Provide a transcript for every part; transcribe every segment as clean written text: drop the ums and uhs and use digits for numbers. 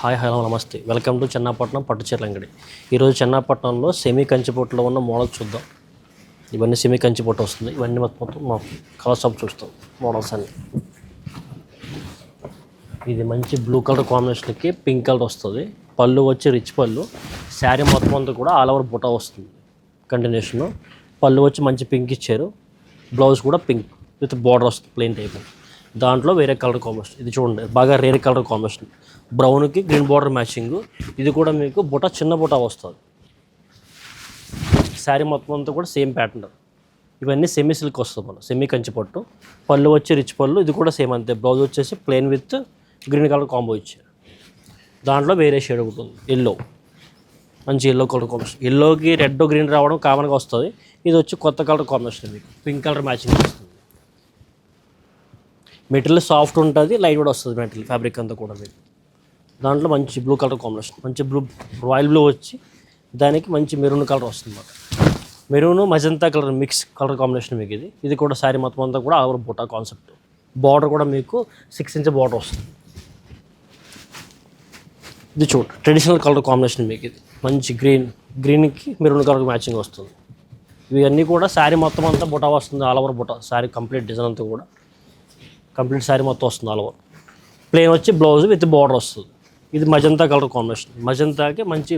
Hi hello నమస్తే welcome to Chennapatnam పట్టుచీరల అంగడి. ఈరోజు చెన్నాపట్నంలో సెమీ కంచిపట్టులో ఉన్న మోడల్స్ చూద్దాం. ఇవన్నీ సెమీ కంచిపట్టు వస్తుంది. ఇవన్నీ మొత్తం మా కలర్ షాప్ చూస్తాం మోడల్స్ అన్నీ. ఇది మంచి బ్లూ కలర్ కాంబినేషన్కి పింక్ కలర్ వస్తుంది. పళ్ళు వచ్చి రిచ్ పళ్ళు. శారీ మొత్తం అంతా కూడా ఆల్ ఓవర్ బుటా వస్తుంది. కంటిన్యూషన్ పళ్ళు వచ్చి మంచి పింక్ ఇచ్చారు. బ్లౌజ్ కూడా పింక్ విత్ బార్డర్ వస్తుంది ప్లెయిన్ టైప్. దాంట్లో వేరే కలర్ కాంబినేషన్. ఇది చూడండి బాగా రేర్ కలర్ కాంబినేషన్. బ్రౌన్కి గ్రీన్ బార్డర్ మ్యాచింగ్. ఇది కూడా మీకు బుట్ట చిన్న బుట్ట వస్తుంది. శారీ మొత్తం అంతా కూడా సేమ్ ప్యాటర్న్. ఇవన్నీ సెమీ సిల్క్ వస్తుంది. మనం సెమీ కంచి పట్టు. పళ్ళు వచ్చి రిచ్ పళ్ళు. ఇది కూడా సేమ్ అంతే. బ్లౌజ్ వచ్చేసి plain with green colour combo ఇచ్చారు. దాంట్లో వేరే షేడ్ ఒకటి ఉంది ఎల్లో. మంచి ఎల్లో కలర్ కాంబినేషన్. ఎల్లోకి రెడ్ గ్రీన్ రావడం కామన్గా వస్తుంది. ఇది వచ్చి కొత్త కలర్ కాంబినేషన్. మీకు పింక్ కలర్ మ్యాచింగ్ వస్తుంది. మెటీరియల్ సాఫ్ట్ ఉంటుంది, లైట్ కూడా వస్తుంది మెటీరియల్ ఫ్యాబ్రిక్ అంతా కూడా. మీకు దాంట్లో మంచి బ్లూ కలర్ కాంబినేషన్. మంచి బ్లూ రాయల్ బ్లూ వచ్చి దానికి మంచి మెరూన్ కలర్ వస్తుంది అన్నమాట. Maroon magenta colour mix colour combination మీకు ఇది. ఇది కూడా శారీ మొత్తం అంతా కూడా ఆల్ ఓవర్ బుటా కాన్సెప్ట్. బార్డర్ కూడా మీకు 6 ఇంచ్ బార్డర్ వస్తుంది. ఇది చూడండి ట్రెడిషనల్ కలర్ కాంబినేషన్ మీకు ఇది. మంచి గ్రీన్కి మెరూన్ కలర్ మ్యాచింగ్ వస్తుంది. ఇవన్నీ కూడా శారీ మొత్తం అంతా బుటా వస్తుంది. ఆల్ ఓవర్ బుటా శారీ కంప్లీట్ డిజైన్ అంతా కూడా కంప్లీట్ శారీ మొత్తం వస్తుంది ఆల్ ఓవర్. ప్లెయిన్ వచ్చి బ్లౌజ్ విత్ బార్డర్ వస్తుంది. ఇది మజంతా కలర్ కాంబినేషన్. మజంతాకి మంచి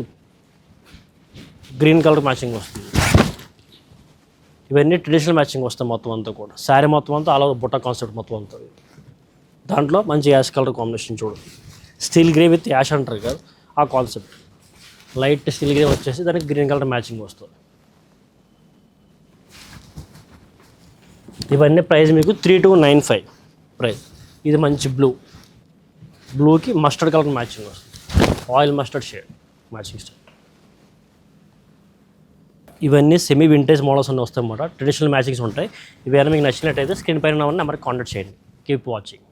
గ్రీన్ కలర్ మ్యాచింగ్ వస్తుంది. ఇవన్నీ ట్రెడిషనల్ మ్యాచింగ్ వస్తాయి మొత్తం అంతా కూడా. శారీ మొత్తం అంతా ఆల్ ఓవర్ బుట్ట కాన్సెప్ట్ మొత్తం అంతా. దాంట్లో మంచి యాష్ కలర్ కాంబినేషన్ చూడండి. స్టీల్ గ్రే విత్ యాష్ అంటారు కదా ఆ కాన్సెప్ట్. లైట్ స్టీల్ గ్రే వచ్చేసి దానికి గ్రీన్ కలర్ మ్యాచింగ్ వస్తుంది. ఇవన్నీ ప్రైస్ మీకు 3295 ప్రైస్. ఇది మంచి బ్లూకి మస్టర్డ్ కలర్ మ్యాచింగ్ వస్తుంది. Oil mustard shade matching style. ఇవన్నీ సెమీ వింటేజ్ మోడల్స్ అన్నీ వస్తాయి అన్నమాట. ట్రెడిషనల్ మ్యాచింగ్స్ ఉంటాయి. ఇవన్నీ మీకు నచ్చినట్టయితే స్క్రీన్ పైన ఉన్న నెంబర్కి కాంటాక్ట్ చేయండి. Keep watching.